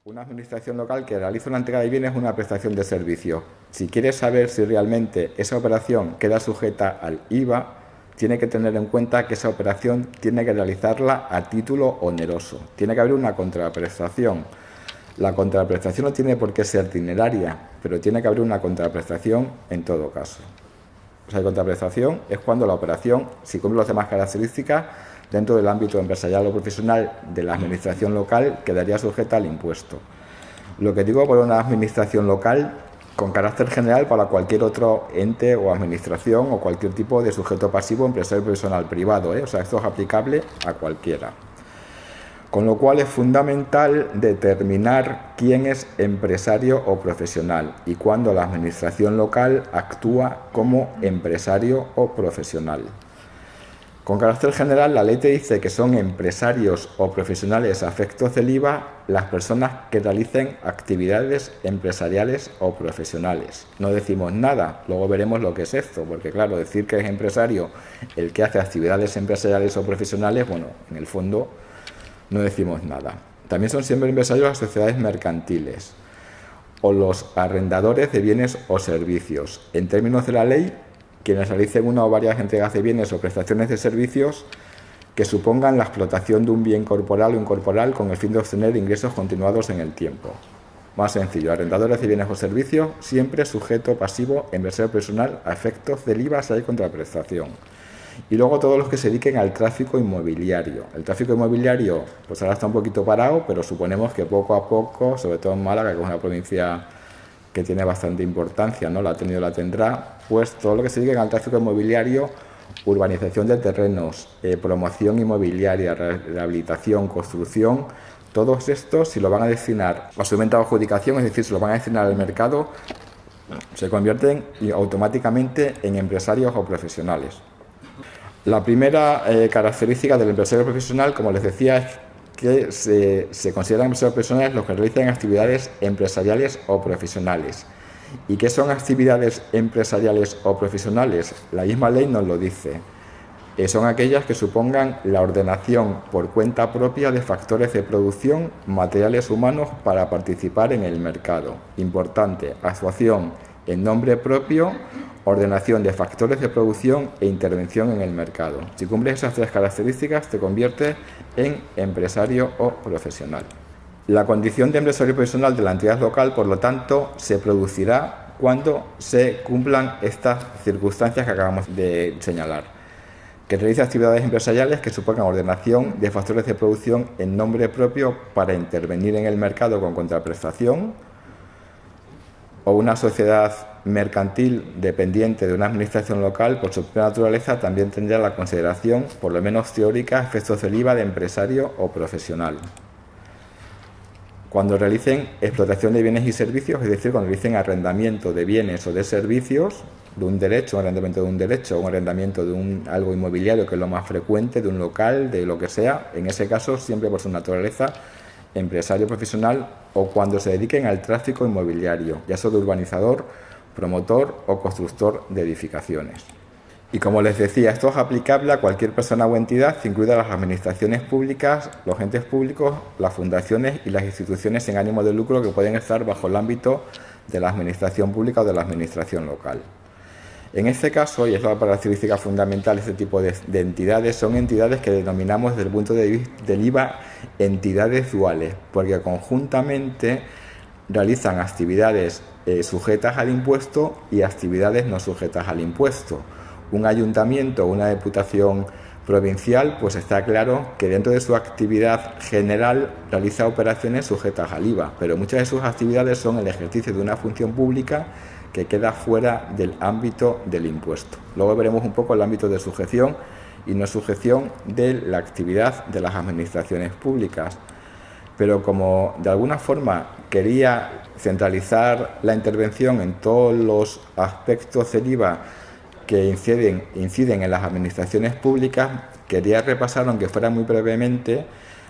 Una administración local que realiza una entrega de bienes es una prestación de servicio. Si quiere saber si realmente esa operación queda sujeta al IVA, tiene que tener en cuenta que esa operación tiene que realizarla a título oneroso. Tiene que haber una contraprestación. La contraprestación no tiene por qué ser dineraria, pero tiene que haber una contraprestación en todo caso. O sea, la contraprestación es cuando la operación, si cumple las demás características, dentro del ámbito empresarial o profesional de la administración local, quedaría sujeta al impuesto. Lo que digo por una administración local con carácter general para cualquier otro ente o administración o cualquier tipo de sujeto pasivo, empresario profesional privado, O sea, esto es aplicable a cualquiera. Con lo cual es fundamental determinar quién es empresario o profesional y cuándo la administración local actúa como empresario o profesional. Con carácter general, la ley te dice que son empresarios o profesionales a efectos del IVA las personas que realicen actividades empresariales o profesionales. No decimos nada, luego veremos lo que es esto, porque claro, decir que es empresario el que hace actividades empresariales o profesionales, bueno, en el fondo no decimos nada. También son siempre empresarios las sociedades mercantiles o los arrendadores de bienes o servicios. En términos de la ley, quienes realicen una o varias entregas de bienes o prestaciones de servicios que supongan la explotación de un bien corporal o incorporal con el fin de obtener ingresos continuados en el tiempo. Más sencillo, arrendadores de bienes o servicios, siempre sujeto pasivo, empresario personal, a efectos del IVA si hay contraprestación. Y luego todos los que se dediquen al tráfico inmobiliario. El tráfico inmobiliario, pues ahora está un poquito parado, pero suponemos que poco a poco, sobre todo en Málaga, que es una provincia que tiene bastante importancia, ¿no? La ha tenido, la tendrá, pues todo lo que se dedique al tráfico inmobiliario, urbanización de terrenos, promoción inmobiliaria, rehabilitación, construcción, todos estos, si lo van a destinar a su venta o adjudicación, es decir, si lo van a destinar al mercado, se convierten automáticamente en empresarios o profesionales. La primera característica del empresario profesional, como les decía, es que se consideran empresarios profesionales los que realizan actividades empresariales o profesionales. ¿Y qué son actividades empresariales o profesionales? La misma ley nos lo dice. Son aquellas que supongan la ordenación por cuenta propia de factores de producción, materiales humanos para participar en el mercado. Importante, actuación en nombre propio, ordenación de factores de producción e intervención en el mercado. Si cumples esas tres características, te conviertes en empresario o profesional. La condición de empresario profesional de la entidad local, por lo tanto, se producirá cuando se cumplan estas circunstancias que acabamos de señalar. Que realice actividades empresariales que supongan ordenación de factores de producción en nombre propio para intervenir en el mercado con contraprestación, o una sociedad mercantil dependiente de una administración local, por su propia naturaleza, también tendrá la consideración, por lo menos teórica, efectos del IVA de empresario o profesional. Cuando realicen explotación de bienes y servicios, es decir, cuando realicen arrendamiento de bienes o de servicios, de un derecho, un arrendamiento de un derecho, un arrendamiento de algo inmobiliario, que es lo más frecuente, de un local, de lo que sea, en ese caso, siempre por su naturaleza, empresario profesional, o cuando se dediquen al tráfico inmobiliario, ya sea de urbanizador, promotor o constructor de edificaciones. Y como les decía, esto es aplicable a cualquier persona o entidad, incluidas las administraciones públicas, los entes públicos, las fundaciones y las instituciones sin ánimo de lucro que pueden estar bajo el ámbito de la administración pública o de la administración local. En este caso, y es la característica fundamental de este tipo de entidades, son entidades que denominamos desde el punto de vista del IVA entidades duales, porque conjuntamente realizan actividades sujetas al impuesto y actividades no sujetas al impuesto. Un ayuntamiento o una diputación provincial, pues está claro que dentro de su actividad general realiza operaciones sujetas al IVA, pero muchas de sus actividades son el ejercicio de una función pública que queda fuera del ámbito del impuesto. Luego veremos un poco el ámbito de sujeción y no sujeción de la actividad de las administraciones públicas. Pero como de alguna forma quería centralizar la intervención en todos los aspectos del IVA que inciden en las administraciones públicas, quería repasar, aunque fuera muy brevemente,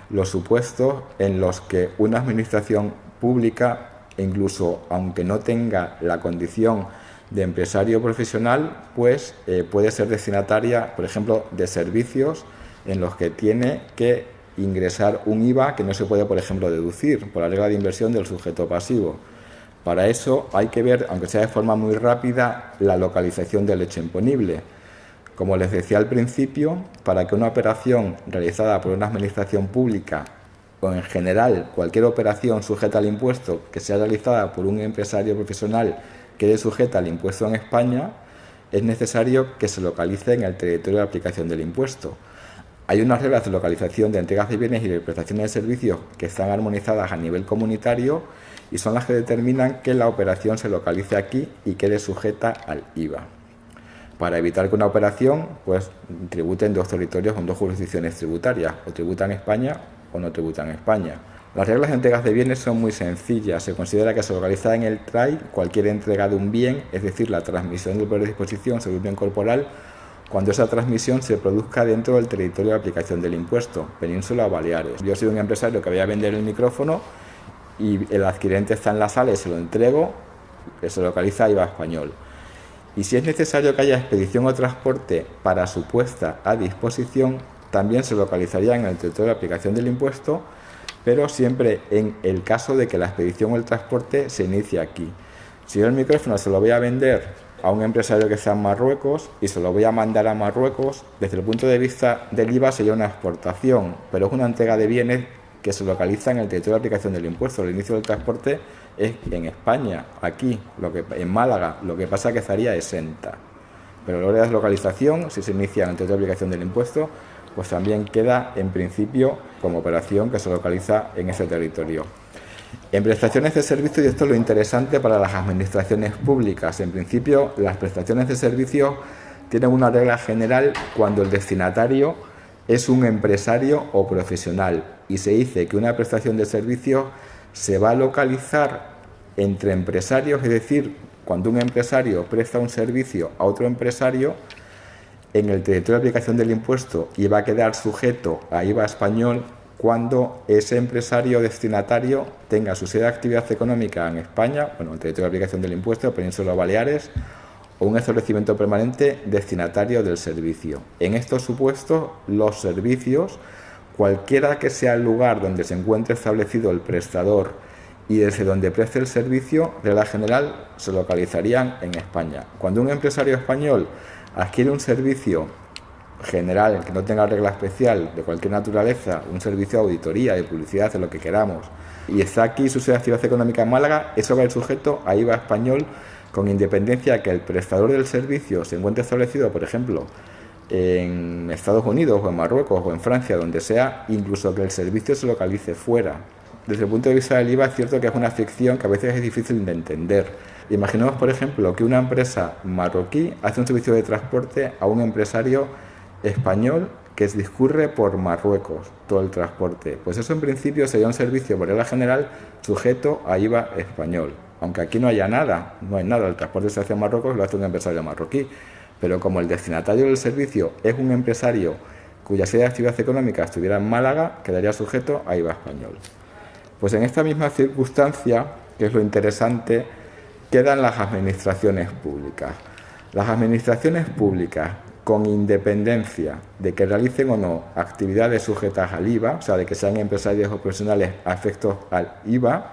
los supuestos en los que una administración pública, incluso aunque no tenga la condición de empresario profesional, puede ser destinataria, por ejemplo, de servicios en los que tiene que ingresar un IVA que no se puede, por ejemplo, deducir por la regla de inversión del sujeto pasivo. Para eso hay que ver, aunque sea de forma muy rápida, la localización del hecho imponible. Como les decía al principio, para que una operación realizada por una administración pública o en general cualquier operación sujeta al impuesto que sea realizada por un empresario profesional quede sujeta al impuesto en España, es necesario que se localice en el territorio de aplicación del impuesto. Hay unas reglas de localización de entregas de bienes y de prestaciones de servicios que están armonizadas a nivel comunitario y son las que determinan que la operación se localice aquí y quede sujeta al IVA. Para evitar que una operación tribute en dos territorios con dos jurisdicciones tributarias, o tributa en España o no tributa en España. Las reglas de entregas de bienes son muy sencillas. Se considera que se localiza en el TRAI cualquier entrega de un bien, es decir, la transmisión del poder de disposición sobre un bien corporal, cuando esa transmisión se produzca dentro del territorio de aplicación del impuesto, Península o Baleares. Yo soy un empresario que voy a vender el micrófono y el adquirente está en la sala y se lo entrego, que se localiza IVA español. Y si es necesario que haya expedición o transporte para su puesta a disposición, también se localizaría en el territorio de aplicación del impuesto, pero siempre en el caso de que la expedición o el transporte se inicie aquí. Si yo el micrófono se lo voy a vender a un empresario que está en Marruecos y se lo voy a mandar a Marruecos, desde el punto de vista del IVA sería una exportación, pero es una entrega de bienes que se localiza en el territorio de aplicación del impuesto. El inicio del transporte es en España, aquí, en Málaga, lo que pasa es que estaría exenta. Pero la hora de deslocalización, si se inicia en el territorio de aplicación del impuesto, pues también queda en principio como operación que se localiza en ese territorio. En prestaciones de servicio, y esto es lo interesante para las administraciones públicas, en principio las prestaciones de servicio tienen una regla general cuando el destinatario es un empresario o profesional y se dice que una prestación de servicio se va a localizar entre empresarios, es decir, cuando un empresario presta un servicio a otro empresario en el territorio de aplicación del impuesto y va a quedar sujeto a IVA español cuando ese empresario destinatario tenga su sede de actividad económica en España, el territorio de aplicación del impuesto, Península o Baleares, o un establecimiento permanente destinatario del servicio. En estos supuestos, los servicios, cualquiera que sea el lugar donde se encuentre establecido el prestador y desde donde preste el servicio, de regla general, se localizarían en España. Cuando un empresario español adquiere un servicio general que no tenga regla especial de cualquier naturaleza, un servicio de auditoría, de publicidad, de lo que queramos, y está aquí su sede de actividad económica en Málaga, eso va a ir sujeto a IVA español con independencia que el prestador del servicio se encuentre establecido, por ejemplo, en Estados Unidos o en Marruecos o en Francia, donde sea, incluso que el servicio se localice fuera. Desde el punto de vista del IVA es cierto que es una ficción que a veces es difícil de entender. Imaginemos, por ejemplo, que una empresa marroquí hace un servicio de transporte a un empresario español que discurre por Marruecos todo el transporte. Pues eso en principio sería un servicio por regla general sujeto a IVA español. Aunque aquí no haya nada, no hay nada, el transporte se hace en Marruecos, lo hace un empresario marroquí. Pero como el destinatario del servicio es un empresario cuya sede de actividad económica estuviera en Málaga, quedaría sujeto a IVA español. Pues en esta misma circunstancia, que es lo interesante, quedan las administraciones públicas. Las administraciones públicas, con independencia de que realicen o no actividades sujetas al IVA, o sea, de que sean empresarios o profesionales a efectos al IVA,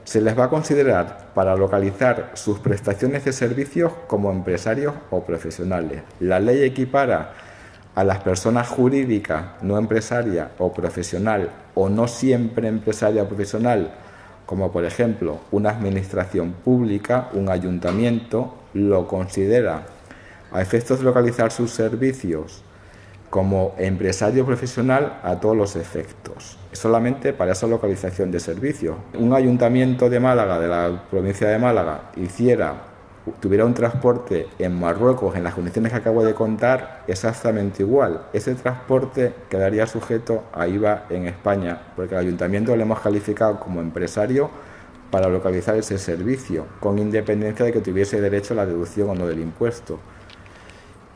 se les va a considerar para localizar sus prestaciones de servicios como empresarios o profesionales. La ley equipara a las personas jurídicas, no empresaria o profesional, o no siempre empresaria o profesional, como por ejemplo una administración pública, un ayuntamiento, lo considera a efectos de localizar sus servicios como empresario profesional a todos los efectos, solamente para esa localización de servicios. Un ayuntamiento de Málaga, de la provincia de Málaga, tuviera un transporte en Marruecos en las condiciones que acabo de contar, exactamente igual. Ese transporte quedaría sujeto a IVA en España, porque al ayuntamiento le hemos calificado como empresario para localizar ese servicio, con independencia de que tuviese derecho a la deducción o no del impuesto.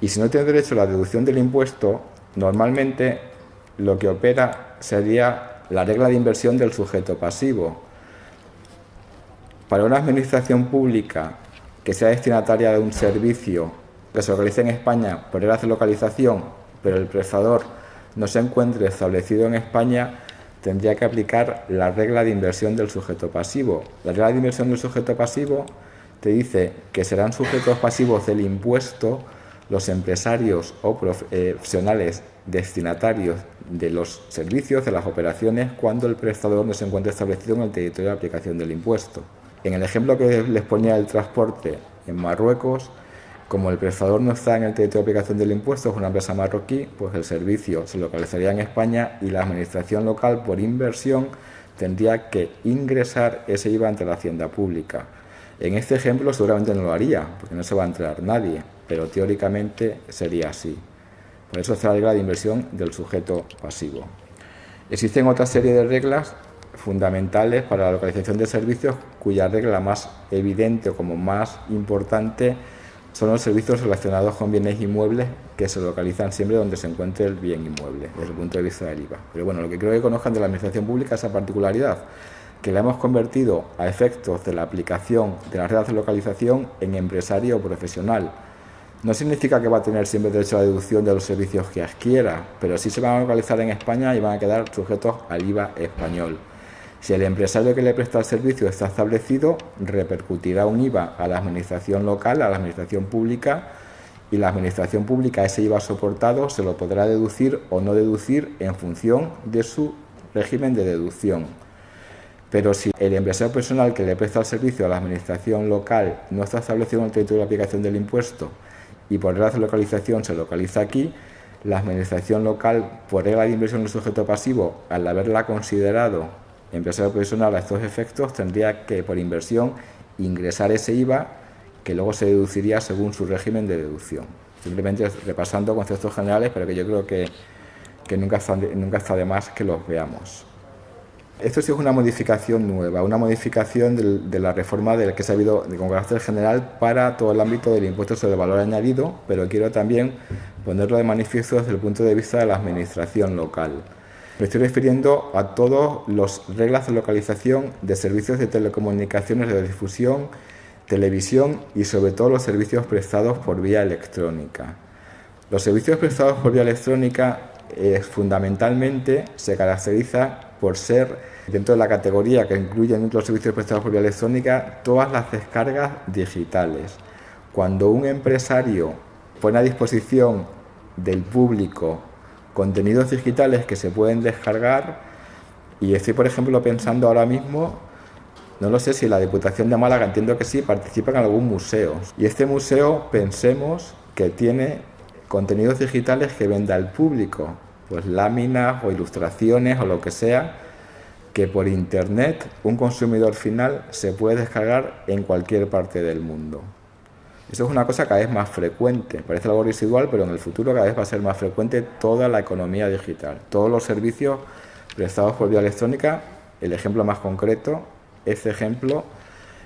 Y si no tiene derecho a la deducción del impuesto, normalmente lo que opera sería la regla de inversión del sujeto pasivo. Para una administración pública que sea destinataria de un servicio que se realice en España por reglas de localización, pero el prestador no se encuentre establecido en España, tendría que aplicar la regla de inversión del sujeto pasivo. La regla de inversión del sujeto pasivo te dice que serán sujetos pasivos del impuesto los empresarios o profesionales destinatarios de los servicios, de las operaciones, cuando el prestador no se encuentre establecido en el territorio de aplicación del impuesto. En el ejemplo que les ponía del transporte en Marruecos, como el prestador no está en el territorio de aplicación del impuesto, es una empresa marroquí, pues el servicio se localizaría en España y la administración local, por inversión, tendría que ingresar ese IVA ante la hacienda pública. En este ejemplo seguramente no lo haría, porque no se va a enterar nadie, pero teóricamente sería así. Por eso es la regla de inversión del sujeto pasivo. Existen otra serie de reglas fundamentales para la localización de servicios, cuya regla más evidente o como más importante son los servicios relacionados con bienes inmuebles, que se localizan siempre donde se encuentre el bien inmueble, desde el punto de vista del IVA. Pero bueno, lo que creo que conozcan de la administración pública es esa particularidad, que la hemos convertido a efectos de la aplicación de las reglas de localización en empresario o profesional. No significa que va a tener siempre derecho a la deducción de los servicios que adquiera, pero sí se van a localizar en España y van a quedar sujetos al IVA español. Si el empresario que le presta el servicio está establecido, repercutirá un IVA a la administración local, a la administración pública, y la administración pública ese IVA soportado se lo podrá deducir o no deducir en función de su régimen de deducción. Pero si el empresario personal que le presta el servicio a la administración local no está establecido en el territorio de aplicación del impuesto y por reglas de localización se localiza aquí, la administración local, por regla de inversión del sujeto pasivo, al haberla considerado empresario profesional a estos efectos, tendría que, por inversión, ingresar ese IVA que luego se deduciría según su régimen de deducción. Simplemente repasando conceptos generales, pero que yo creo que nunca está de más que los veamos. Esto sí es una modificación nueva, una modificación de la reforma que se ha habido con carácter general para todo el ámbito del impuesto sobre el valor añadido, pero quiero también ponerlo de manifiesto desde el punto de vista de la administración local. Me estoy refiriendo a todas las reglas de localización de servicios de telecomunicaciones, de difusión, televisión y sobre todo los servicios prestados por vía electrónica. Los servicios prestados por vía electrónica fundamentalmente se caracterizan por ser, dentro de la categoría que incluyen los servicios prestados por vía electrónica, todas las descargas digitales. Cuando un empresario pone a disposición del público contenidos digitales que se pueden descargar, y estoy por ejemplo pensando ahora mismo, no lo sé si la Diputación de Málaga, entiendo que sí, participa en algún museo, y este museo pensemos que tiene contenidos digitales que vende al público, pues láminas o ilustraciones o lo que sea, que por internet un consumidor final se puede descargar en cualquier parte del mundo. Eso es una cosa cada vez más frecuente, parece algo residual, pero en el futuro cada vez va a ser más frecuente toda la economía digital. Todos los servicios prestados por vía electrónica, el ejemplo más concreto, este ejemplo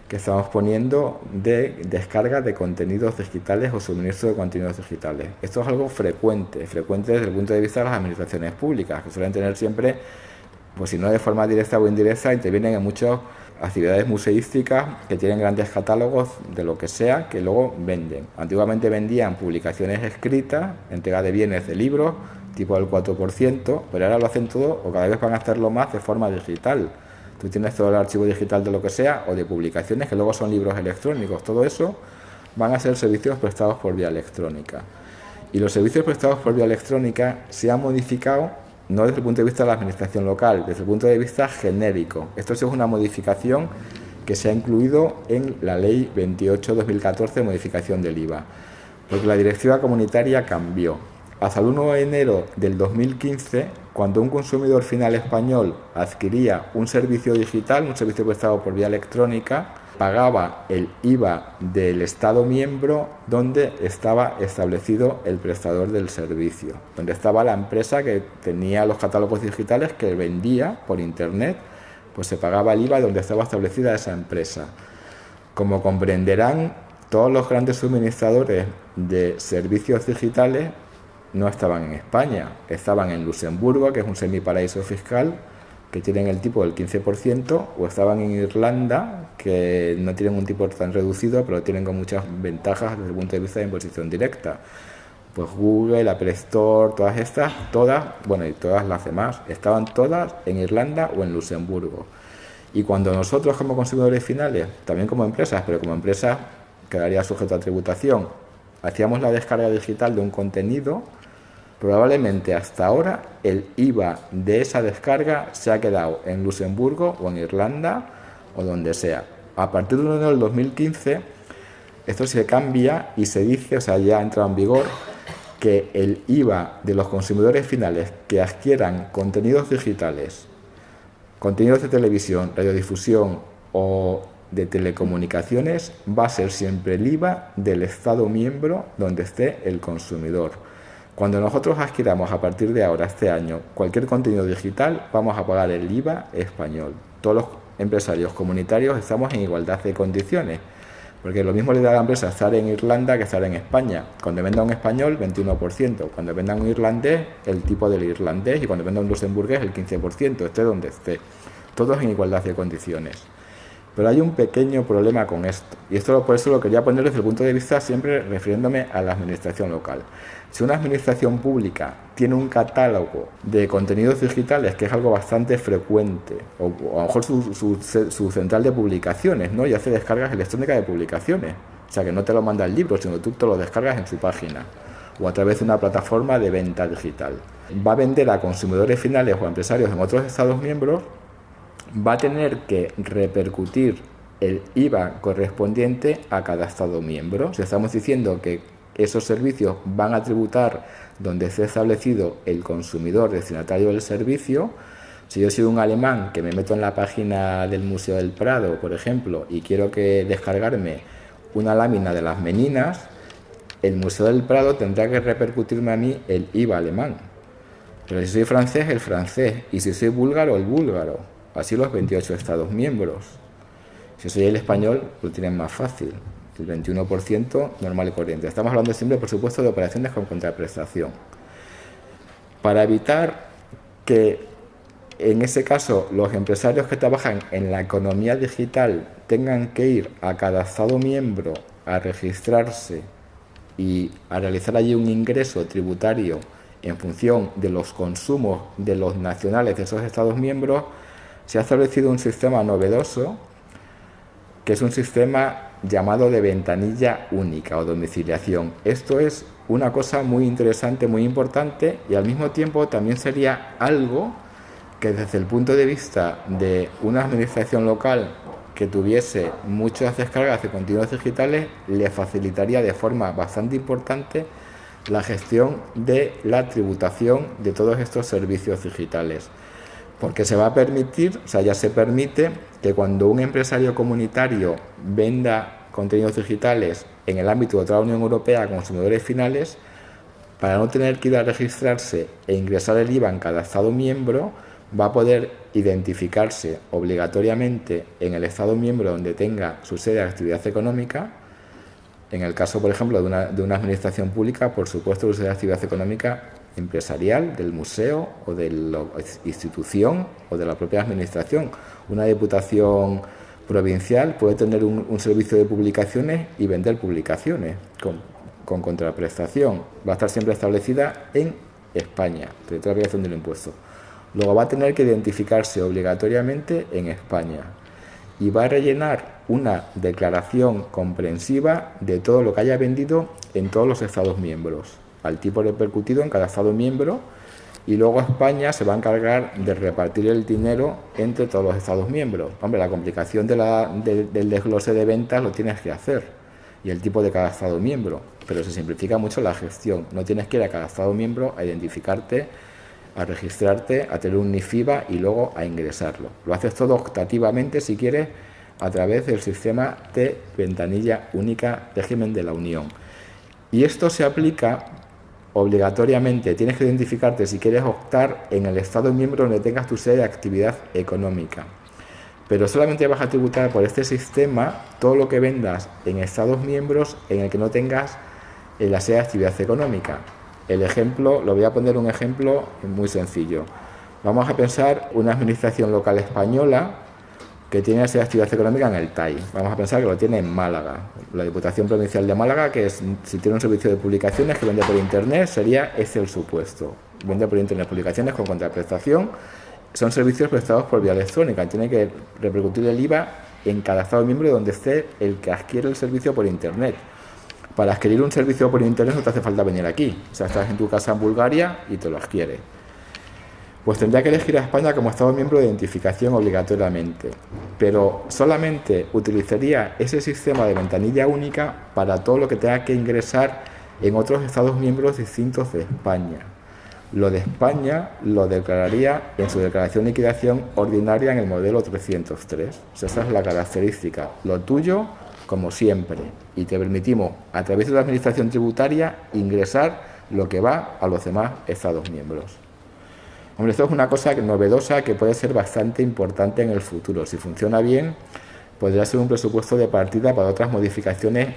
que estamos poniendo de descarga de contenidos digitales o suministro de contenidos digitales. Esto es algo frecuente desde el punto de vista de las administraciones públicas, que suelen tener siempre, pues si no de forma directa o indirecta, intervienen en muchas actividades museísticas que tienen grandes catálogos de lo que sea que luego venden. Antiguamente vendían publicaciones escritas, entrega de bienes de libros, tipo del 4%, pero ahora lo hacen todo o cada vez van a hacerlo más de forma digital. Tú tienes todo el archivo digital de lo que sea o de publicaciones que luego son libros electrónicos. Todo eso van a ser servicios prestados por vía electrónica. Y los servicios prestados por vía electrónica se han modificado no desde el punto de vista de la administración local, desde el punto de vista genérico. Esto es una modificación que se ha incluido en la Ley 28/2014 de modificación del IVA, porque la directiva comunitaria cambió. Hasta el 1 de enero del 2015, cuando un consumidor final español adquiría un servicio digital, un servicio prestado por vía electrónica, pagaba el IVA del Estado miembro donde estaba establecido el prestador del servicio, donde estaba la empresa que tenía los catálogos digitales que vendía por internet, pues se pagaba el IVA donde estaba establecida esa empresa. Como comprenderán, todos los grandes suministradores de servicios digitales no estaban en España, estaban en Luxemburgo, que es un semiparaíso fiscal, que tienen el tipo del 15%, o estaban en Irlanda, que no tienen un tipo tan reducido, pero tienen con muchas ventajas desde el punto de vista de imposición directa. Pues Google, Apple Store, todas estas, bueno, y todas las demás, estaban todas en Irlanda o en Luxemburgo. Y cuando nosotros como consumidores finales, también como empresas, pero como empresas quedaría sujeto a tributación, hacíamos la descarga digital de un contenido, probablemente hasta ahora el IVA de esa descarga se ha quedado en Luxemburgo o en Irlanda o donde sea. A partir de enero del 2015 esto se cambia y se dice, o sea, ya ha entrado en vigor, que el IVA de los consumidores finales que adquieran contenidos digitales, contenidos de televisión, radiodifusión o de telecomunicaciones, va a ser siempre el IVA del Estado miembro donde esté el consumidor. Cuando nosotros adquiramos a partir de ahora, este año, cualquier contenido digital, vamos a pagar el IVA español. Todos los empresarios comunitarios estamos en igualdad de condiciones, porque lo mismo le da a la empresa estar en Irlanda que estar en España. Cuando venda un español, 21%. Cuando venda un irlandés, el tipo del irlandés. Y cuando venda un luxemburgués, el 15%, esté donde esté. Todos en igualdad de condiciones. Pero hay un pequeño problema con esto. Y esto por eso lo quería poner desde el punto de vista siempre refiriéndome a la administración local. Si una administración pública tiene un catálogo de contenidos digitales, que es algo bastante frecuente, o a lo mejor su central de publicaciones, ¿no? Y hace descargas electrónicas de publicaciones. O sea, que no te lo manda el libro, sino tú te lo descargas en su página o a través de una plataforma de venta digital. Va a vender a consumidores finales o a empresarios en otros Estados miembros, va a tener que repercutir el IVA correspondiente a cada Estado miembro. Si estamos diciendo que esos servicios van a tributar donde esté establecido el consumidor destinatario del servicio, si yo soy un alemán que me meto en la página del Museo del Prado, por ejemplo, y quiero descargarme una lámina de las Meninas, el Museo del Prado tendrá que repercutirme a mí el IVA alemán. Pero si soy francés, el francés, y si soy búlgaro, el búlgaro. Así los 28 Estados miembros. Si soy el español, lo tienen más fácil. El 21% normal y corriente. Estamos hablando siempre, por supuesto, de operaciones con contraprestación. Para evitar que, en ese caso, los empresarios que trabajan en la economía digital tengan que ir a cada Estado miembro a registrarse y a realizar allí un ingreso tributario en función de los consumos de los nacionales de esos Estados miembros, se ha establecido un sistema novedoso, que es un sistema llamado de ventanilla única o domiciliación. Esto es una cosa muy interesante, muy importante, y al mismo tiempo también sería algo que desde el punto de vista de una administración local que tuviese muchas descargas de contenidos digitales, le facilitaría de forma bastante importante la gestión de la tributación de todos estos servicios digitales. Porque se va a permitir, o sea, ya se permite que cuando un empresario comunitario venda contenidos digitales en el ámbito de otra Unión Europea a consumidores finales, para no tener que ir a registrarse e ingresar el IVA en cada Estado miembro, va a poder identificarse obligatoriamente en el Estado miembro donde tenga su sede de actividad económica. En el caso, por ejemplo, de una administración pública, por supuesto, su sede de actividad económica empresarial, del museo o de la institución o de la propia administración. Una diputación provincial puede tener un servicio de publicaciones y vender publicaciones con contraprestación. Va a estar siempre establecida en España, territorio de aplicación del impuesto. Luego va a tener que identificarse obligatoriamente en España y va a rellenar una declaración comprensiva de todo lo que haya vendido en todos los Estados miembros, al tipo repercutido en cada Estado miembro, y luego España se va a encargar de repartir el dinero entre todos los Estados miembros. Hombre, la complicación del desglose de ventas lo tienes que hacer, y el tipo de cada Estado miembro, pero se simplifica mucho la gestión. No tienes que ir a cada Estado miembro a identificarte, a registrarte, a tener un NIFIBA y luego a ingresarlo. Lo haces todo optativamente, si quieres, a través del sistema de ventanilla única régimen de la Unión. Y esto se aplica obligatoriamente. Tienes que identificarte, si quieres optar, en el Estado miembro donde tengas tu sede de actividad económica. Pero solamente vas a tributar por este sistema todo lo que vendas en Estados miembros en el que no tengas la sede de actividad económica. El ejemplo, lo voy a poner un ejemplo muy sencillo. Vamos a pensar una administración local española que tiene esa actividad económica en el TAI. Vamos a pensar que lo tiene en Málaga. La Diputación Provincial de Málaga, que es, si tiene un servicio de publicaciones que vende por Internet, sería ese el supuesto. Vende por Internet publicaciones con contraprestación. Son servicios prestados por vía electrónica. Tiene que repercutir el IVA en cada Estado miembro donde esté el que adquiere el servicio por Internet. Para adquirir un servicio por Internet no te hace falta venir aquí. O sea, estás en tu casa en Bulgaria y te lo adquiere. Pues tendría que elegir a España como Estado miembro de identificación obligatoriamente, pero solamente utilizaría ese sistema de ventanilla única para todo lo que tenga que ingresar en otros Estados miembros distintos de España. Lo de España lo declararía en su declaración de liquidación ordinaria en el modelo 303. O sea, esa es la característica. Lo tuyo, como siempre, y te permitimos, a través de la Administración tributaria, ingresar lo que va a los demás Estados miembros. Hombre, esto es una cosa novedosa que puede ser bastante importante en el futuro. Si funciona bien, podría ser un presupuesto de partida para otras modificaciones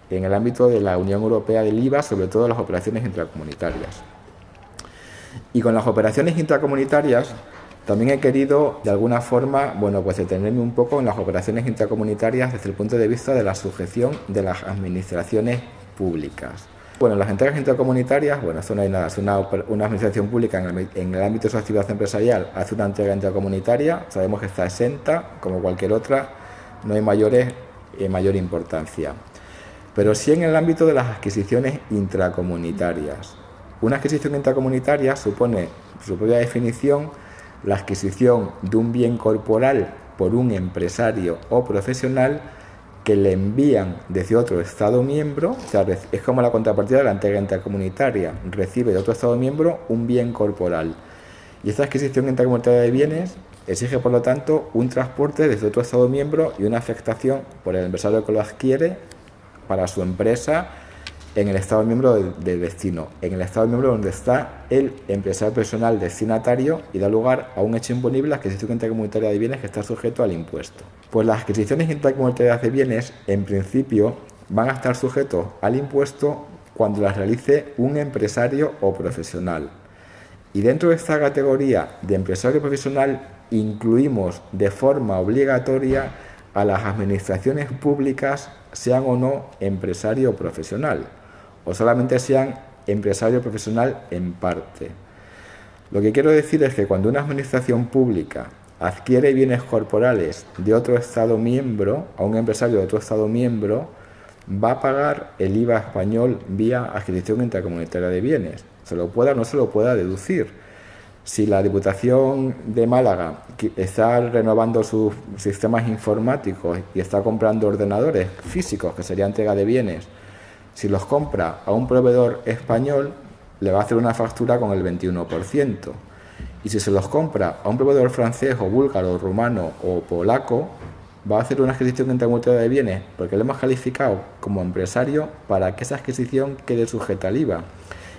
en el ámbito de la Unión Europea del IVA, sobre todo las operaciones intracomunitarias. Y con las operaciones intracomunitarias también he querido, de alguna forma, pues detenerme un poco en las operaciones intracomunitarias desde el punto de vista de la sujeción de las administraciones públicas. Bueno, las entregas intracomunitarias, esto no hay nada, es una administración pública en el ámbito de su actividad empresarial, hace una entrega intracomunitaria, sabemos que está exenta, como cualquier otra, no hay mayor importancia. Pero sí en el ámbito de las adquisiciones intracomunitarias. Una adquisición intracomunitaria supone, por su propia definición, la adquisición de un bien corporal por un empresario o profesional que le envían desde otro Estado miembro, o sea, es como la contrapartida de la entrega intracomunitaria, recibe de otro Estado miembro un bien corporal. Y esta adquisición intracomunitaria de bienes exige, por lo tanto, un transporte desde otro Estado miembro y una afectación por el empresario que lo adquiere para su empresa en el Estado miembro del destino, en el Estado miembro donde está el empresario personal destinatario, y da lugar a un hecho imponible, la adquisición intracomunitaria de bienes, que está sujeto al impuesto. Pues las adquisiciones intracomunitarias de bienes, en principio, van a estar sujetos al impuesto cuando las realice un empresario o profesional. Y dentro de esta categoría de empresario profesional incluimos de forma obligatoria a las administraciones públicas, sean o no empresario profesional, o solamente sean empresario profesional en parte. Lo que quiero decir es que cuando una administración pública adquiere bienes corporales de otro Estado miembro, a un empresario de otro Estado miembro, va a pagar el IVA español vía adquisición intracomunitaria de bienes, se lo pueda o no se lo pueda deducir. Si la Diputación de Málaga está renovando sus sistemas informáticos y está comprando ordenadores físicos, que sería entrega de bienes, si los compra a un proveedor español, le va a hacer una factura con el 21%. Y si se los compra a un proveedor francés o búlgaro, rumano o polaco, va a hacer una adquisición intracomunitaria de bienes, porque le hemos calificado como empresario para que esa adquisición quede sujeta al IVA.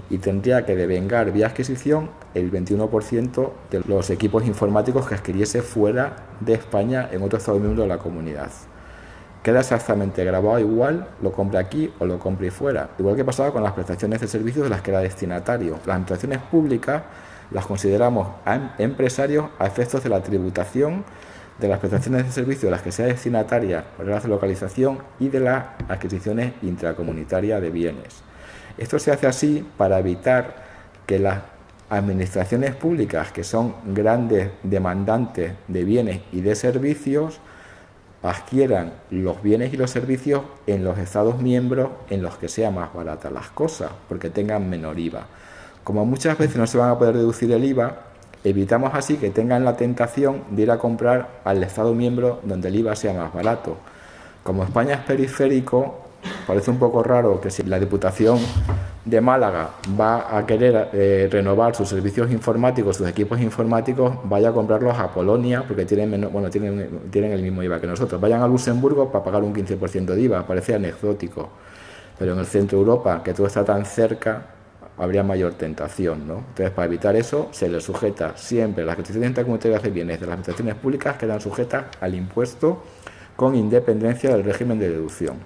Y tendría que devengar vía adquisición el 21% de los equipos informáticos que adquiriese fuera de España en otro Estado miembro de la comunidad. Queda exactamente grabado igual, lo compre aquí o lo compre fuera. Igual que pasaba con las prestaciones de servicios de las que era destinatario. Las administraciones públicas las consideramos empresarios a efectos de la tributación de las prestaciones de servicios de las que sea destinataria por la localización y de las adquisiciones intracomunitarias de bienes. Esto se hace así para evitar que las administraciones públicas, que son grandes demandantes de bienes y de servicios, adquieran los bienes y los servicios en los Estados miembros en los que sea más barata las cosas, porque tengan menor IVA. Como muchas veces no se van a poder deducir el IVA, evitamos así que tengan la tentación de ir a comprar al Estado miembro donde el IVA sea más barato. Como España es periférico, parece un poco raro que si la Diputación de Málaga va a querer renovar sus servicios informáticos, sus equipos informáticos, vaya a comprarlos a Polonia, porque tienen el mismo IVA que nosotros. Vayan a Luxemburgo para pagar un 15% de IVA, parece anecdótico. Pero en el centro de Europa, que todo está tan cerca, habría mayor tentación, ¿no? Entonces, para evitar eso, se les sujeta siempre las adquisiciones intracomunitarias de bienes de las administraciones públicas, quedan sujetas al impuesto con independencia del régimen de deducción.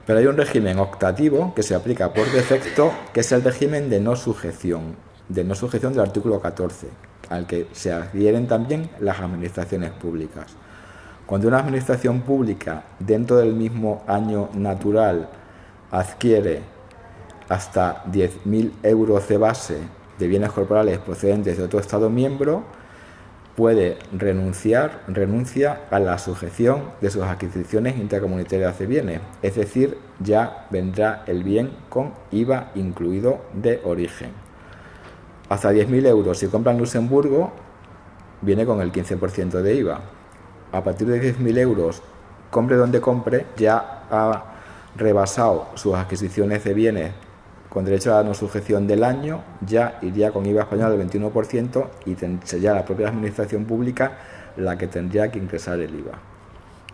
Pero hay un régimen optativo que se aplica por defecto, que es el régimen de no sujeción del artículo 14, al que se adhieren también las administraciones públicas. Cuando una administración pública dentro del mismo año natural adquiere hasta 10.000 euros de base de bienes corporales procedentes de otro Estado miembro, renuncia a la sujeción de sus adquisiciones intracomunitarias de bienes, es decir, ya vendrá el bien con IVA incluido de origen. Hasta 10.000 euros, si compra en Luxemburgo, viene con el 15% de IVA. A partir de 10.000 euros, compre donde compre, ya ha rebasado sus adquisiciones de bienes con derecho a la no sujeción del año, ya iría con IVA español del 21% y sería la propia administración pública la que tendría que ingresar el IVA.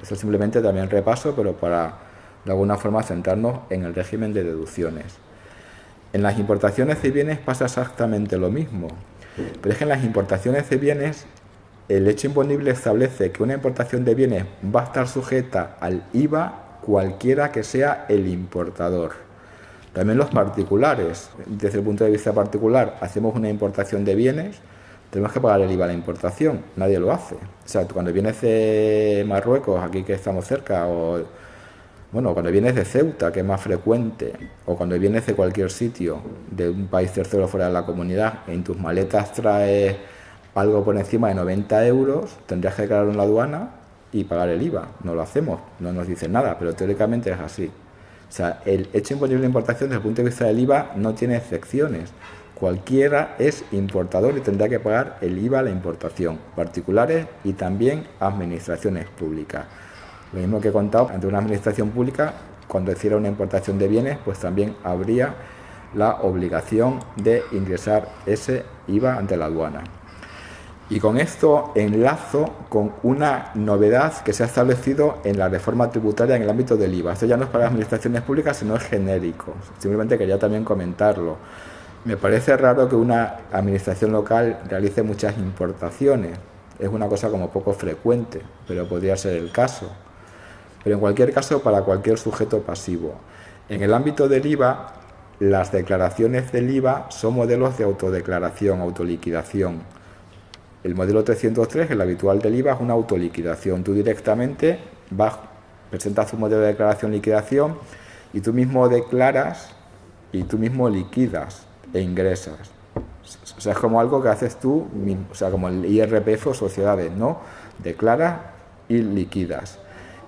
Esto simplemente también repaso, pero para de alguna forma centrarnos en el régimen de deducciones. En las importaciones de bienes pasa exactamente lo mismo, pero es que en las importaciones de bienes el hecho imponible establece que una importación de bienes va a estar sujeta al IVA cualquiera que sea el importador. También los particulares, desde el punto de vista particular, hacemos una importación de bienes, tenemos que pagar el IVA a la importación, nadie lo hace. O sea, cuando vienes de Marruecos, aquí que estamos cerca, o bueno, cuando vienes de Ceuta, que es más frecuente, o cuando vienes de cualquier sitio, de un país tercero fuera de la comunidad, en tus maletas traes algo por encima de 90 euros, tendrías que declararlo en la aduana y pagar el IVA. No lo hacemos, no nos dicen nada, pero teóricamente es así. O sea, el hecho imponible de importación desde el punto de vista del IVA no tiene excepciones. Cualquiera es importador y tendrá que pagar el IVA a la importación, particulares y también administraciones públicas. Lo mismo que he contado, ante una administración pública, cuando hiciera una importación de bienes, pues también habría la obligación de ingresar ese IVA ante la aduana. Y con esto enlazo con una novedad que se ha establecido en la reforma tributaria en el ámbito del IVA. Esto ya no es para las administraciones públicas, sino es genérico. Simplemente quería también comentarlo. Me parece raro que una administración local realice muchas importaciones. Es una cosa como poco frecuente, pero podría ser el caso. Pero en cualquier caso, para cualquier sujeto pasivo. En el ámbito del IVA, las declaraciones del IVA son modelos de autodeclaración, autoliquidación. El modelo 303, el habitual del IVA, es una autoliquidación. Tú directamente presentas un modelo de declaración-liquidación y tú mismo declaras y tú mismo liquidas e ingresas. O sea, es como algo que haces tú mismo, o sea, como el IRPF o sociedades, ¿no? Declaras y liquidas.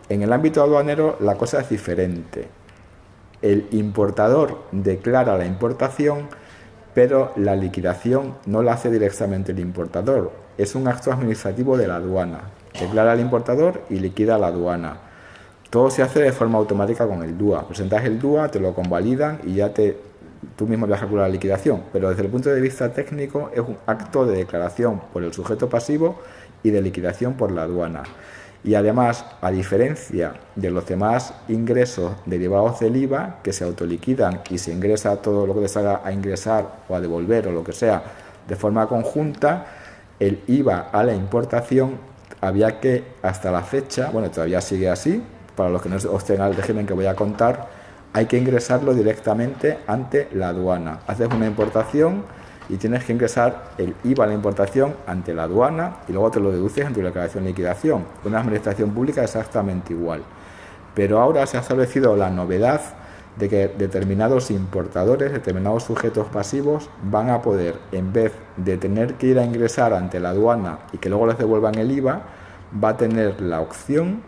En el ámbito aduanero la cosa es diferente. El importador declara la importación, pero la liquidación no la hace directamente el importador. Es un acto administrativo de la aduana. Declara al importador y liquida a la aduana. Todo se hace de forma automática con el DUA. Presentas el DUA, te lo convalidan y ya tú mismo vas a calcular la liquidación. Pero desde el punto de vista técnico es un acto de declaración por el sujeto pasivo y de liquidación por la aduana. Y además, a diferencia de los demás ingresos derivados del IVA, que se autoliquidan y se ingresa todo lo que les haga a ingresar o a devolver o lo que sea de forma conjunta, el IVA a la importación había que, hasta la fecha, bueno, todavía sigue así, para los que no estén al régimen que voy a contar, hay que ingresarlo directamente ante la aduana. Haces una importación y tienes que ingresar el IVA a la importación ante la aduana y luego te lo deduces en tu declaración de liquidación. Una administración pública exactamente igual. Pero ahora se ha establecido la novedad de que determinados importadores, determinados sujetos pasivos van a poder, en vez de tener que ir a ingresar ante la aduana y que luego les devuelvan el IVA, va a tener la opción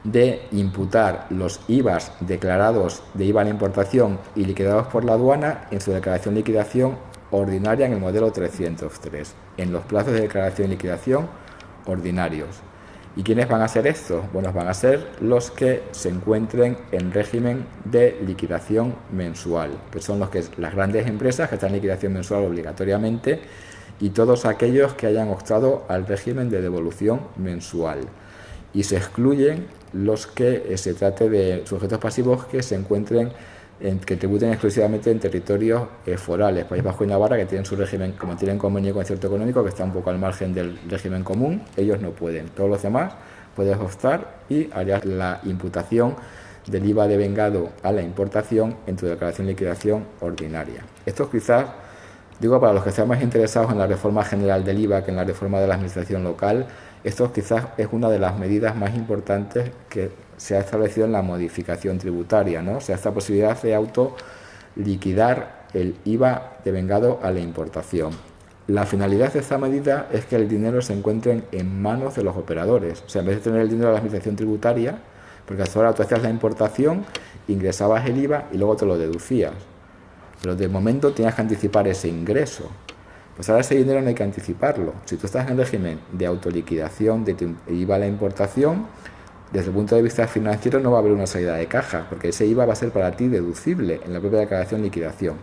de imputar los IVAs declarados de IVA a la importación y liquidados por la aduana en su declaración de liquidación ordinaria en el modelo 303, en los plazos de declaración y liquidación ordinarios. ¿Y quiénes van a ser estos? Bueno, van a ser los que se encuentren en régimen de liquidación mensual, que son las grandes empresas que están en liquidación mensual obligatoriamente y todos aquellos que hayan optado al régimen de devolución mensual. Y se excluyen los que se trate de sujetos pasivos que se encuentren que tributen exclusivamente en territorios forales, País Vasco y Navarra, que tienen su régimen, como tienen convenio con concierto económico, que está un poco al margen del régimen común. Ellos no pueden. Todos los demás puedes optar y harías la imputación del IVA devengado a la importación en tu declaración de liquidación ordinaria. Esto quizás, digo, para los que están más interesados en la reforma general del IVA que en la reforma de la administración local, Esto quizás es una de las medidas más importantes que se ha establecido en la modificación tributaria, ¿no? O sea, esta posibilidad de autoliquidar el IVA devengado a la importación. La finalidad de esta medida es que el dinero se encuentre en manos de los operadores. O sea, en vez de tener el dinero de la administración tributaria, porque hasta ahora tú hacías la importación, ingresabas el IVA y luego te lo deducías. Pero de momento tenías que anticipar ese ingreso. Pues ahora ese dinero no hay que anticiparlo. Si tú estás en el régimen de autoliquidación de tu IVA a la importación, desde el punto de vista financiero no va a haber una salida de caja, porque ese IVA va a ser para ti deducible en la propia declaración de liquidación.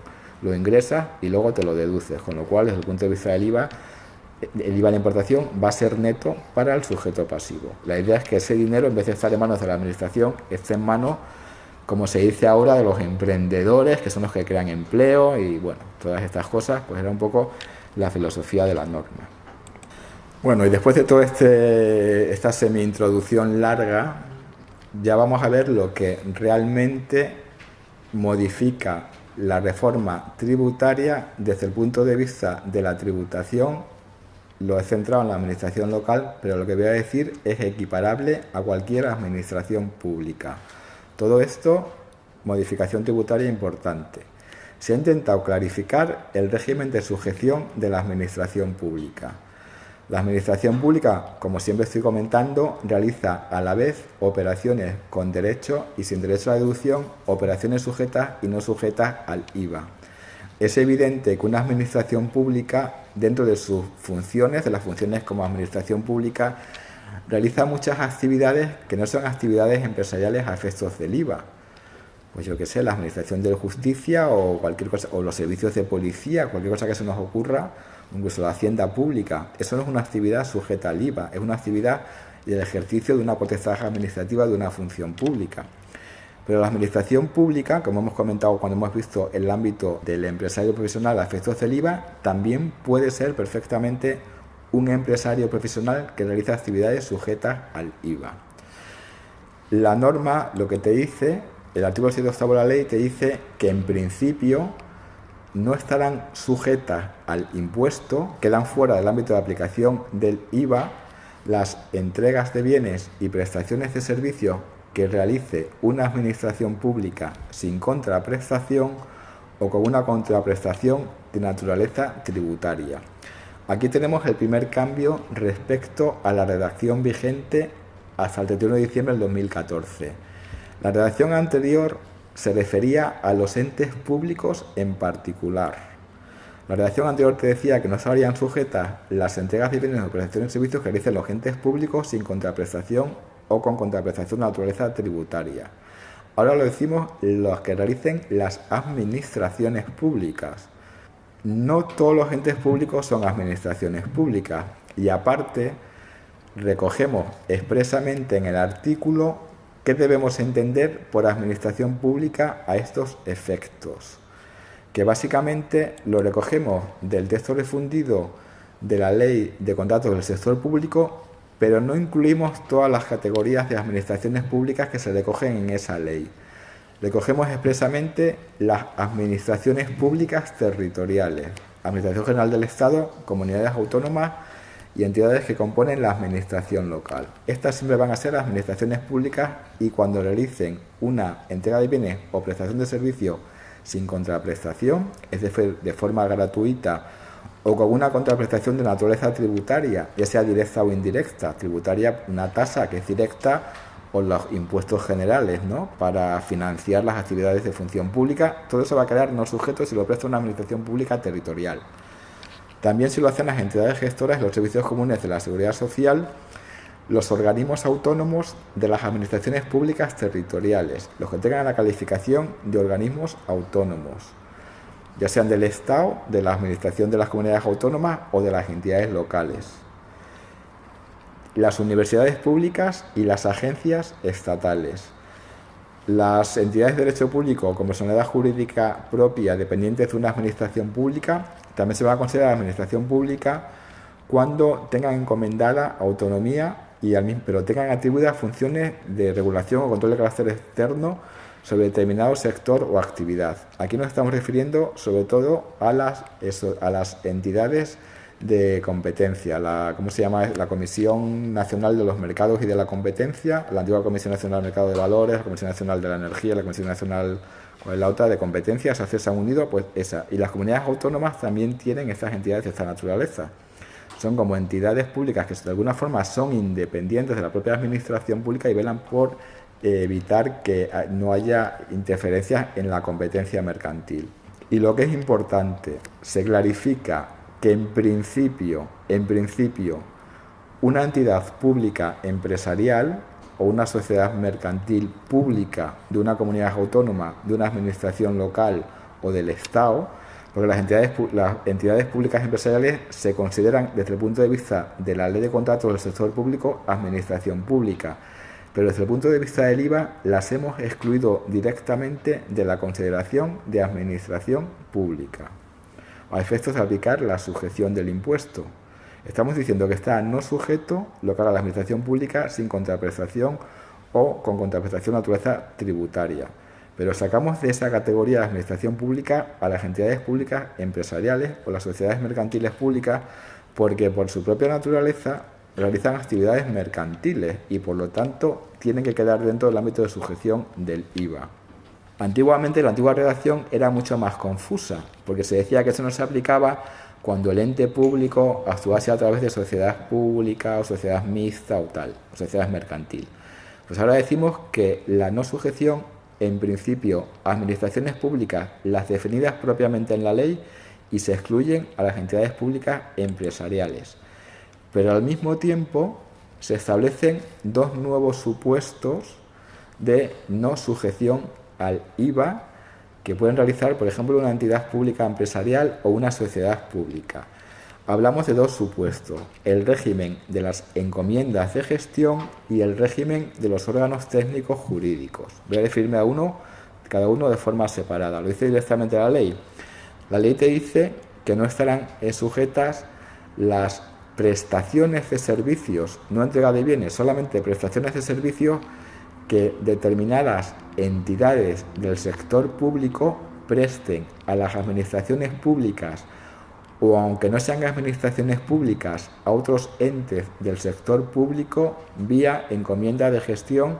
Lo ingresas y luego te lo deduces, con lo cual desde el punto de vista del IVA, el IVA de la importación va a ser neto para el sujeto pasivo. La idea es que ese dinero, en vez de estar en manos de la administración, esté en manos, como se dice ahora, de los emprendedores, que son los que crean empleo y bueno, todas estas cosas, pues era un poco la filosofía de la norma. Bueno, y después de toda esta semi-introducción larga, ya vamos a ver lo que realmente modifica la reforma tributaria desde el punto de vista de la tributación. Lo he centrado en la administración local, pero lo que voy a decir es equiparable a cualquier administración pública. Todo esto, modificación tributaria importante. Se ha intentado clarificar el régimen de sujeción de la administración pública. La administración pública, como siempre estoy comentando, realiza a la vez operaciones con derecho y sin derecho a la deducción, operaciones sujetas y no sujetas al IVA. Es evidente que una administración pública, dentro de sus funciones, de las funciones como administración pública, realiza muchas actividades que no son actividades empresariales a efectos del IVA. Pues yo qué sé, la administración de justicia o cualquier cosa, o los servicios de policía, cualquier cosa que se nos ocurra, incluso la hacienda pública. Eso no es una actividad sujeta al IVA, es una actividad y el ejercicio de una potestad administrativa de una función pública. Pero la administración pública, como hemos comentado cuando hemos visto el ámbito del empresario profesional a efectos del IVA, también puede ser perfectamente un empresario profesional que realiza actividades sujetas al IVA. La norma lo que te dice, el artículo 7 de la ley te dice que en principio no estarán sujetas al impuesto, quedan fuera del ámbito de aplicación del IVA las entregas de bienes y prestaciones de servicios que realice una administración pública sin contraprestación o con una contraprestación de naturaleza tributaria. Aquí tenemos el primer cambio respecto a la redacción vigente hasta el 31 de diciembre del 2014. La redacción anterior se refería a los entes públicos en particular. La redacción anterior te decía que no estarían sujetas las entregas de bienes o prestaciones de servicios que realicen los entes públicos sin contraprestación o con contraprestación de naturaleza tributaria. Ahora lo decimos los que realicen las administraciones públicas. No todos los entes públicos son administraciones públicas y aparte recogemos expresamente en el artículo qué debemos entender por administración pública a estos efectos, que básicamente lo recogemos del texto refundido de la Ley de Contratos del Sector Público, pero no incluimos todas las categorías de administraciones públicas que se recogen en esa ley. Recogemos expresamente las administraciones públicas territoriales, Administración General del Estado, comunidades autónomas y entidades que componen la administración local. Estas siempre van a ser administraciones públicas y cuando realicen una entrega de bienes o prestación de servicio sin contraprestación, es decir, de forma gratuita o con una contraprestación de naturaleza tributaria, ya sea directa o indirecta, tributaria, una tasa que es directa, o los impuestos generales, ¿no?, para financiar las actividades de función pública, todo eso va a quedar no sujeto si lo presta una administración pública territorial. También si lo hacen las entidades gestoras, los servicios comunes de la Seguridad Social, los organismos autónomos de las administraciones públicas territoriales, los que tengan la calificación de organismos autónomos, ya sean del Estado, de la Administración de las Comunidades Autónomas o de las entidades locales, las universidades públicas y las agencias estatales, las entidades de derecho público con personalidad jurídica propia dependientes de una administración pública también se van a considerar administración pública cuando tengan encomendada autonomía pero tengan atribuidas funciones de regulación o control de carácter externo sobre determinado sector o actividad. Aquí nos estamos refiriendo sobre todo a las entidades de competencia, ¿cómo se llama? La Comisión Nacional de los Mercados y de la Competencia, la antigua Comisión Nacional del Mercado de Valores, la Comisión Nacional de la Energía, la Comisión Nacional, ¿cuál es la otra? De Competencia, se han unido, pues esa. Y las comunidades autónomas también tienen esas entidades de esta naturaleza. Son como entidades públicas que de alguna forma son independientes de la propia administración pública y velan por evitar que no haya interferencias en la competencia mercantil. Y lo que es importante, se clarifica que en principio, una entidad pública empresarial o una sociedad mercantil pública de una comunidad autónoma, de una administración local o del Estado, porque las entidades públicas empresariales se consideran desde el punto de vista de la ley de contratos del sector público administración pública, pero desde el punto de vista del IVA las hemos excluido directamente de la consideración de administración pública, a efectos de aplicar la sujeción del impuesto. Estamos diciendo que está no sujeto lo que haga la administración pública sin contraprestación o con contraprestación de naturaleza tributaria. Pero sacamos de esa categoría de administración pública a las entidades públicas empresariales o las sociedades mercantiles públicas porque por su propia naturaleza realizan actividades mercantiles y por lo tanto tienen que quedar dentro del ámbito de sujeción del IVA. Antiguamente la antigua redacción era mucho más confusa porque se decía que eso no se aplicaba cuando el ente público actuase a través de sociedad pública o sociedad mixta o tal, o sociedad mercantil. Pues ahora decimos que la no sujeción, en principio, administraciones públicas, las definidas propiamente en la ley y se excluyen a las entidades públicas empresariales. Pero al mismo tiempo se establecen dos nuevos supuestos de no sujeción al IVA que pueden realizar, por ejemplo, una entidad pública empresarial o una sociedad pública. Hablamos de dos supuestos, el régimen de las encomiendas de gestión y el régimen de los órganos técnicos jurídicos. Voy a referirme a cada uno de forma separada. Lo dice directamente la ley. La ley te dice que no estarán sujetas las prestaciones de servicios, no entrega de bienes, solamente prestaciones de servicios que determinadas entidades del sector público presten a las administraciones públicas o aunque no sean administraciones públicas a otros entes del sector público vía encomienda de gestión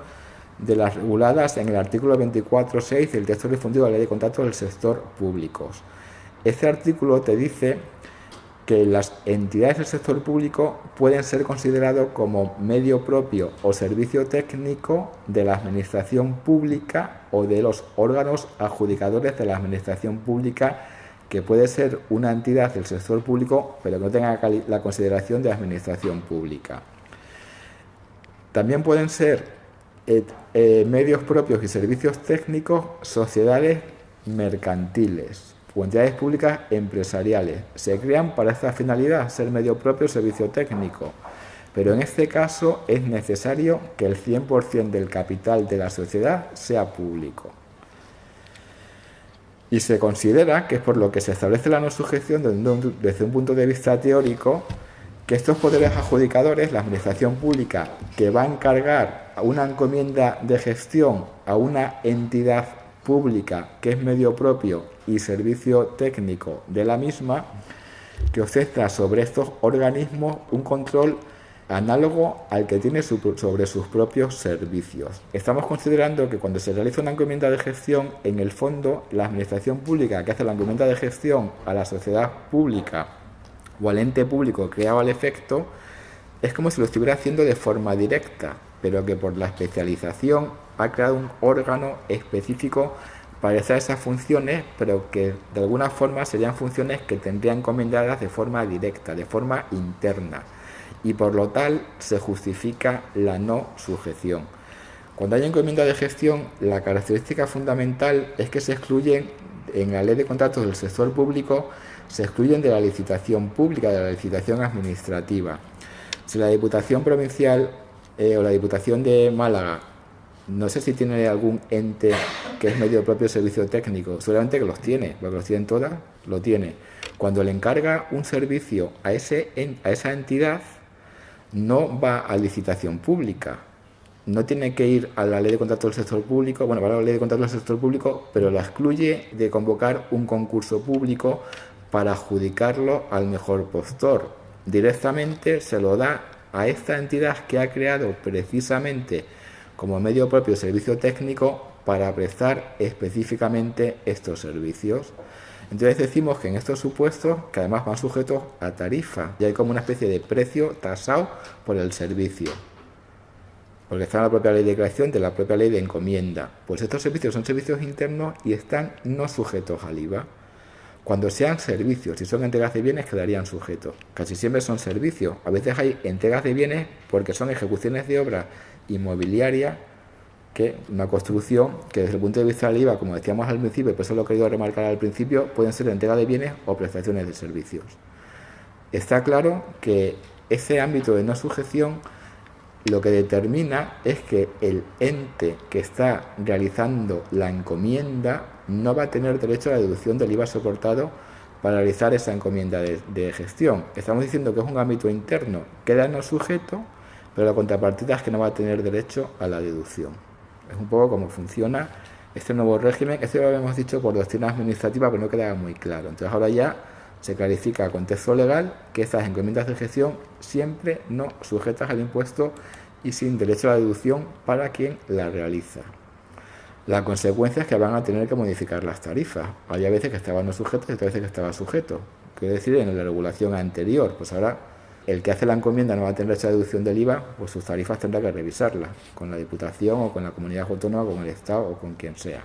de las reguladas en el artículo 24.6 del texto difundido de la Ley de Contratos del Sector Público. Este artículo te dice que las entidades del sector público pueden ser considerados como medio propio o servicio técnico de la administración pública o de los órganos adjudicadores de la administración pública, que puede ser una entidad del sector público pero que no tenga la consideración de administración pública. También pueden ser medios propios y servicios técnicos sociedades mercantiles o entidades públicas empresariales. Se crean para esta finalidad, ser medio propio o servicio técnico, pero en este caso es necesario que el 100% del capital de la sociedad sea público. Y se considera que es por lo que se establece la no sujeción desde un punto de vista teórico, que estos poderes adjudicadores, la administración pública, que va a encargar una encomienda de gestión a una entidad pública que es medio propio y servicio técnico de la misma, que ostenta sobre estos organismos un control análogo al que tiene sobre sus propios servicios. Estamos considerando que cuando se realiza una encomienda de gestión, en el fondo, la administración pública que hace la encomienda de gestión a la sociedad pública o al ente público creado al efecto, es como si lo estuviera haciendo de forma directa, pero que por la especialización ha creado un órgano específico para realizar esas funciones, pero que de alguna forma serían funciones que tendrían encomendadas de forma directa, de forma interna, y por lo tal se justifica la no sujeción. Cuando hay encomienda de gestión, la característica fundamental es que se excluyen, en la ley de contratos del sector público, se excluyen de la licitación pública, de la licitación administrativa. Si la Diputación Provincial o la Diputación de Málaga, no sé si tiene algún ente que es medio propio servicio técnico, seguramente que los tiene, porque los tienen todas, lo tiene. Cuando le encarga un servicio a esa entidad, no va a licitación pública, no tiene que ir a la ley de contratos del sector público, bueno, va a la ley de contratos del sector público, pero la excluye de convocar un concurso público para adjudicarlo al mejor postor. Directamente se lo da a esta entidad que ha creado precisamente como medio propio servicio técnico para prestar específicamente estos servicios. Entonces decimos que en estos supuestos, que además van sujetos a tarifa, y hay como una especie de precio tasado por el servicio, porque está en la propia ley de creación, de la propia ley de encomienda. Pues estos servicios son servicios internos y están no sujetos al IVA. Cuando sean servicios, si son entregas de bienes, quedarían sujetos. Casi siempre son servicios. A veces hay entregas de bienes porque son ejecuciones de obra inmobiliaria, que una construcción que desde el punto de vista del IVA, como decíamos al principio, por eso lo he querido remarcar al principio, pueden ser entrega de bienes o prestaciones de servicios. Está claro que ese ámbito de no sujeción lo que determina es que el ente que está realizando la encomienda no va a tener derecho a la deducción del IVA soportado para realizar esa encomienda de gestión. Estamos diciendo que es un ámbito interno, queda no sujeto, pero la contrapartida es que no va a tener derecho a la deducción. Es un poco cómo funciona este nuevo régimen. Esto ya lo habíamos dicho por doctrina administrativa, pero no quedaba muy claro. Entonces ahora ya se clarifica con texto legal que estas encomiendas de gestión siempre no sujetas al impuesto y sin derecho a la deducción para quien la realiza. La consecuencia es que van a tener que modificar las tarifas. Había veces que estaban no sujetos y otras veces que estaban sujetos. Quiere decir, en la regulación anterior, pues ahora el que hace la encomienda no va a tener esa deducción del IVA, pues sus tarifas tendrá que revisarlas con la Diputación o con la comunidad autónoma, con el Estado o con quien sea.